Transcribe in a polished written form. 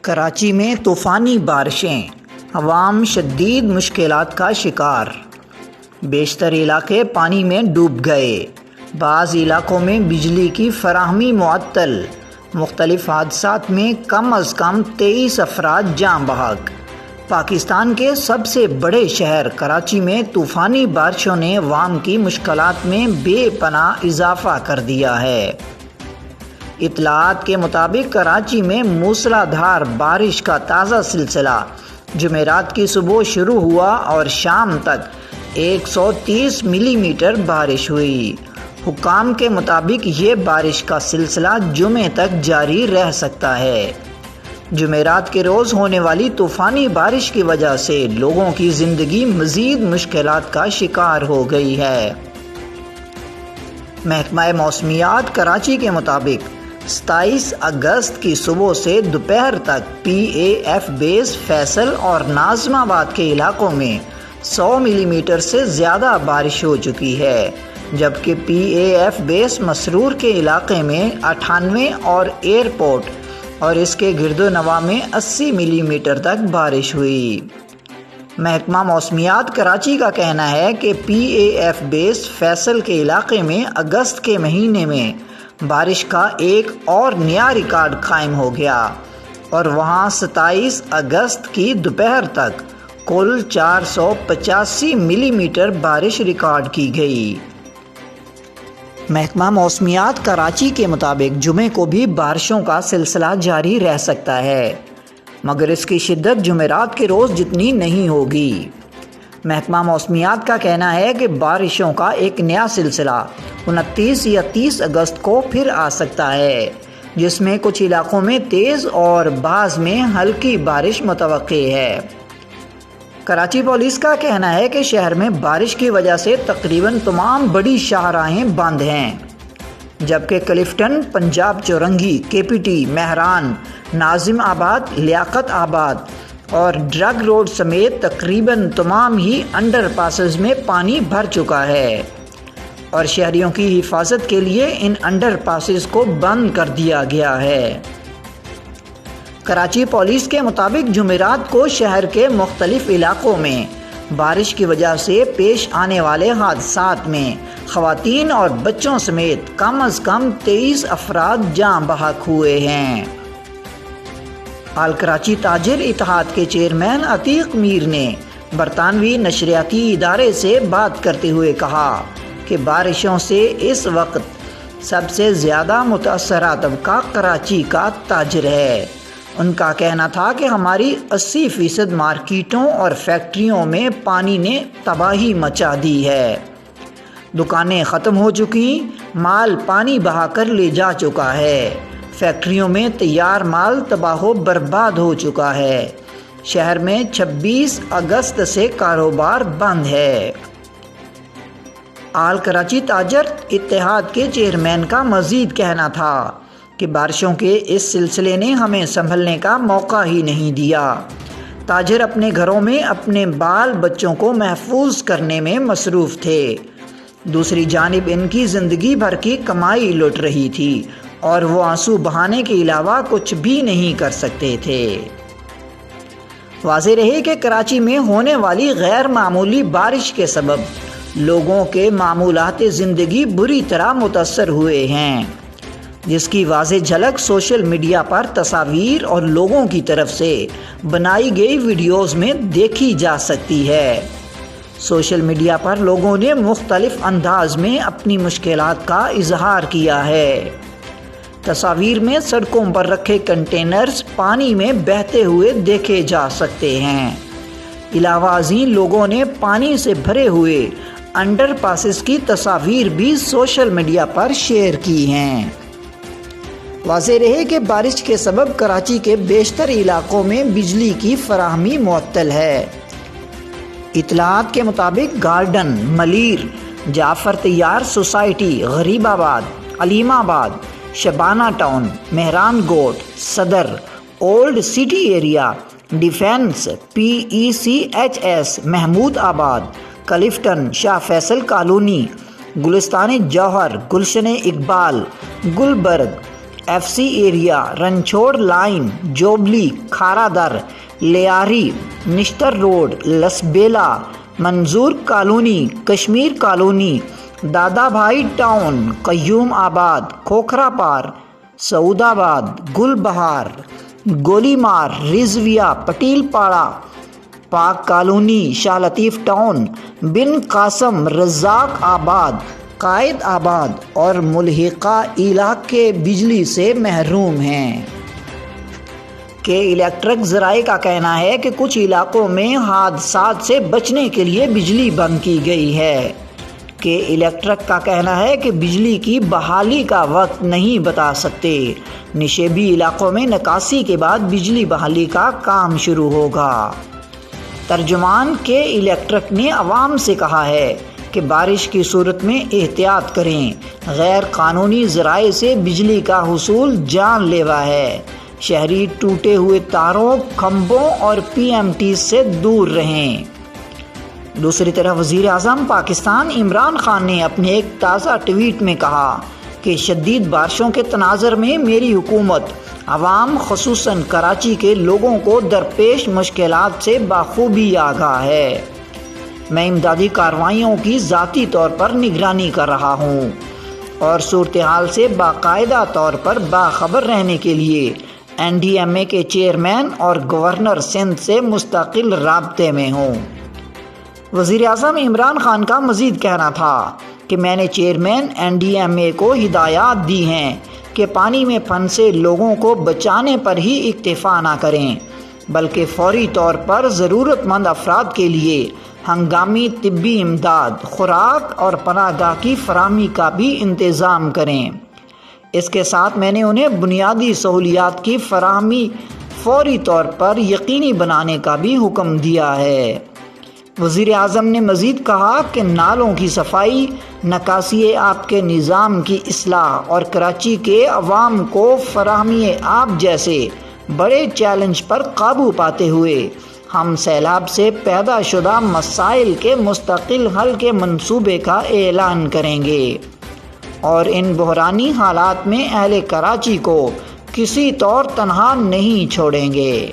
کراچی میں طوفانی بارشیں، عوام شدید مشکلات کا شکار۔ بیشتر علاقے پانی میں ڈوب گئے، بعض علاقوں میں بجلی کی فراہمی معطل۔ مختلف حادثات میں کم از کم 23 افراد جاں بحق۔ پاکستان کے سب سے بڑے شہر کراچی میں طوفانی بارشوں نے عوام کی مشکلات میں بے پناہ اضافہ کر دیا ہے۔ اطلاعات کے مطابق کراچی میں موسلا دھار بارش کا تازہ سلسلہ جمعرات کی صبح شروع ہوا اور شام تک 130 ملی میٹر بارش ہوئی۔ حکام کے مطابق یہ بارش کا سلسلہ جمعے تک جاری رہ سکتا ہے۔ جمعرات کے روز ہونے والی طوفانی بارش کی وجہ سے لوگوں کی زندگی مزید مشکلات کا شکار ہو گئی ہے۔ محکمہ موسمیات کراچی کے مطابق 27 اگست کی صبح سے دوپہر تک PAF بیس فیصل اور ناظم آباد کے علاقوں میں 100 ملی میٹر سے زیادہ بارش ہو چکی ہے، جبکہ PAF بیس مسرور کے علاقے میں 98 اور ایئرپورٹ اور اس کے گرد و نواح میں 80 ملی میٹر تک بارش ہوئی۔ محکمہ موسمیات کراچی کا کہنا ہے کہ PAF بیس فیصل کے علاقے میں اگست کے مہینے میں بارش کا ایک اور نیا ریکارڈ قائم ہو گیا اور وہاں 27 اگست کی دوپہر تک کل 485 ملی میٹر بارش ریکارڈ کی گئی۔ محکمہ موسمیات کراچی کے مطابق جمعے کو بھی بارشوں کا سلسلہ جاری رہ سکتا ہے، مگر اس کی شدت جمعرات کے روز جتنی نہیں ہوگی۔ محکمہ موسمیات کا کہنا ہے کہ بارشوں کا ایک نیا سلسلہ 29 یا 30 اگست کو پھر آ سکتا ہے، جس میں کچھ علاقوں میں تیز اور بعض میں ہلکی بارش متوقع ہے۔ کراچی پولیس کا کہنا ہے کہ شہر میں بارش کی وجہ سے تقریباً تمام بڑی شاہراہیں بند ہیں، جبکہ کلفٹن، پنجاب چورنگی، KPT، مہران، ناظم آباد، لیاقت آباد اور ڈرگ روڈ سمیت تقریباً تمام ہی انڈر پاسز میں پانی بھر چکا ہے اور شہریوں کی حفاظت کے لیے ان انڈر پاسز کو بند کر دیا گیا ہے۔ کراچی پولیس کے مطابق جمعرات کو شہر کے مختلف علاقوں میں بارش کی وجہ سے پیش آنے والے حادثات میں خواتین اور بچوں سمیت کم از کم 23 افراد جاں بحق ہوئے ہیں۔ آل کراچی تاجر اتحاد کے چیئرمین عتیق میر نے برطانوی نشریاتی ادارے سے بات کرتے ہوئے کہا کہ بارشوں سے اس وقت سب سے زیادہ متاثرہ طبقہ کراچی کا تاجر ہے۔ ان کا کہنا تھا کہ ہماری 80% مارکیٹوں اور فیکٹریوں میں پانی نے تباہی مچا دی ہے۔ دکانیں ختم ہو چکی، مال پانی بہا کر لے جا چکا ہے، فیکٹریوں میں تیار مال تباہ و برباد ہو چکا ہے۔ شہر میں 26 اگست سے کاروبار بند ہے۔ آل کراچی تاجر اتحاد کے چیئرمین کا مزید کہنا تھا کہ بارشوں کے اس سلسلے نے ہمیں سنبھلنے کا موقع ہی نہیں دیا۔ تاجر اپنے گھروں میں اپنے بال بچوں کو محفوظ کرنے میں مصروف تھے، دوسری جانب ان کی زندگی بھر کی کمائی لٹ رہی تھی اور وہ آنسو بہانے کے علاوہ کچھ بھی نہیں کر سکتے تھے۔ واضح رہے کہ کراچی میں ہونے والی غیر معمولی بارش کے سبب لوگوں کے معمولات زندگی بری طرح متاثر ہوئے ہیں، جس کی واضح جھلک سوشل میڈیا پر تصاویر اور لوگوں کی طرف سے بنائی گئی ویڈیوز میں دیکھی جا سکتی ہے۔ سوشل میڈیا پر لوگوں نے مختلف انداز میں اپنی مشکلات کا اظہار کیا ہے۔ تصاویر میں سڑکوں پر رکھے کنٹینرز پانی میں بہتے ہوئے دیکھے جا سکتے ہیں۔ علاوہ ازیں لوگوں نے پانی سے بھرے ہوئے انڈر پاسز کی تصاویر بھی سوشل میڈیا پر شیئر کی ہیں۔ واضح رہے کہ بارش کے سبب کراچی کے بیشتر علاقوں میں بجلی کی فراہمی معطل ہے۔ اطلاعات کے مطابق Garden, Malir, Jafar Tayyar society, Gharib Abad, Aleem Abad, Shabana town, Mehran Goth, Saddar, old city area, Defence, PECHS، Mahmood Abad, Clifton, Shah Faisal colony, Gulistan Jauhar, Gulshan Iqbal, Gulberg, FC area, Ranchor line, Jubilee, Khara Dar, Lyari, Nishtar road, Lasbela, Manzoor colony, Kashmir colony, Dada Bhai town, قیوم آباد، کھوکھرا پار، سعود آباد، گل بہار، گولی مار، رضویہ، پٹیل پاڑا، پاک کالونی، شاہ لطیف ٹاؤن، بن قاسم، رزاق آباد، قائد آباد اور ملحقہ علاقے بجلی سے محروم ہیں۔ کہ الیکٹرک ذرائع کا کہنا ہے کہ کچھ علاقوں میں حادثات سے بچنے کے لیے بجلی بند کی گئی ہے۔ کہ الیکٹرک کا کہنا ہے کہ بجلی کی بحالی کا وقت نہیں بتا سکتے، نشیبی علاقوں میں نکاسی کے بعد بجلی بحالی کا کام شروع ہوگا۔ ترجمان کے الیکٹرک نے عوام سے کہا ہے کہ بارش کی صورت میں احتیاط کریں، غیر قانونی ذرائع سے بجلی کا حصول جان لیوا ہے، شہری ٹوٹے ہوئے تاروں، کھمبوں اور PMT سے دور رہیں۔ دوسری طرف وزیر اعظم پاکستان عمران خان نے اپنے ایک تازہ ٹویٹ میں کہا کہ شدید بارشوں کے تناظر میں میری حکومت عوام خصوصاً کراچی کے لوگوں کو درپیش مشکلات سے بخوبی آگاہ ہے۔ میں امدادی کارروائیوں کی ذاتی طور پر نگرانی کر رہا ہوں اور صورتحال سے باقاعدہ طور پر باخبر رہنے کے لیے NDMA کے چیئرمین اور گورنر سندھ سے مستقل رابطے میں ہوں۔ وزیر اعظم عمران خان کا مزید کہنا تھا کہ میں نے چیئرمین NDMA کو ہدایات دی ہیں کہ پانی میں پھنسے لوگوں کو بچانے پر ہی اکتفا نہ کریں، بلکہ فوری طور پر ضرورت مند افراد کے لیے ہنگامی طبی امداد، خوراک اور پناہ گاہ کی فراہمی کا بھی انتظام کریں۔ اس کے ساتھ میں نے انہیں بنیادی سہولیات کی فراہمی فوری طور پر یقینی بنانے کا بھی حکم دیا ہے۔ وزیر اعظم نے مزید کہا کہ نالوں کی صفائی، نکاسی آب کے نظام کی اصلاح اور کراچی کے عوام کو فراہمی آب جیسے بڑے چیلنج پر قابو پاتے ہوئے ہم سیلاب سے پیدا شدہ مسائل کے مستقل حل کے منصوبے کا اعلان کریں گے اور ان بحرانی حالات میں اہل کراچی کو کسی طور تنہا نہیں چھوڑیں گے۔